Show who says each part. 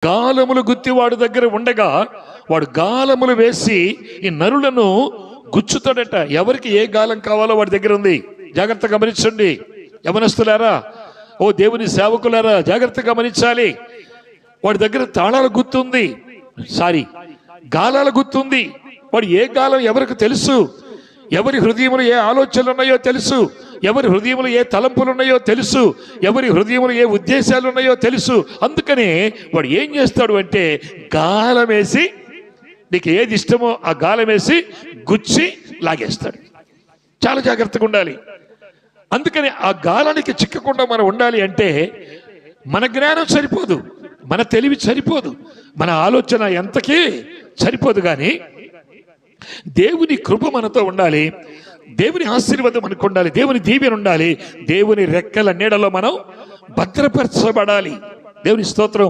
Speaker 1: గాలములు గుత్తి వాడి దగ్గర ఉండగా వాడు గాలములు వేసి ఈ నరులను గుచ్చుతాడట. ఎవరికి ఏ గాలం కావాలో వాడి దగ్గర ఉంది. జాగ్రత్తగా గమనించండి యవనస్తులారా, ఓ దేవుని సేవకులారా, జాగ్రత్తగా గమనించాలి. వాడి దగ్గర తాళాల గుర్తుంది, గాలాల గుర్తుంది. వాడు ఏ గాలం ఎవరికి తెలుసు, ఎవరి హృదయంలో ఏ ఆలోచనలు ఉన్నాయో తెలుసు, ఎవరి హృదయంలో ఏ తలంపులు ఉన్నాయో తెలుసు, ఎవరి హృదయంలో ఏ ఉద్దేశాలు ఉన్నాయో తెలుసు. అందుకనే వాడు ఏం చేస్తాడు అంటే గాలం వేసి, నీకు ఏది ఇష్టమో ఆ గాలం వేసి గుచ్చి లాగేస్తాడు. చాలా జాగ్రత్తగా ఉండాలి. అందుకని ఆ గాలానికి చిక్కకుండా మనం ఉండాలి అంటే మన జ్ఞానం సరిపోదు, మన తెలివి సరిపోదు, మన ఆలోచన ఎంతకీ సరిపోదు. కానీ దేవుని కృప మనతో ఉండాలి, దేవుని ఆశీర్వాదం మనకు ఉండాలి, దేవుని దీవెన ఉండాలి, దేవుని రెక్కల నీడలో మనం భద్రపరచబడాలి. దేవుని స్తోత్రం.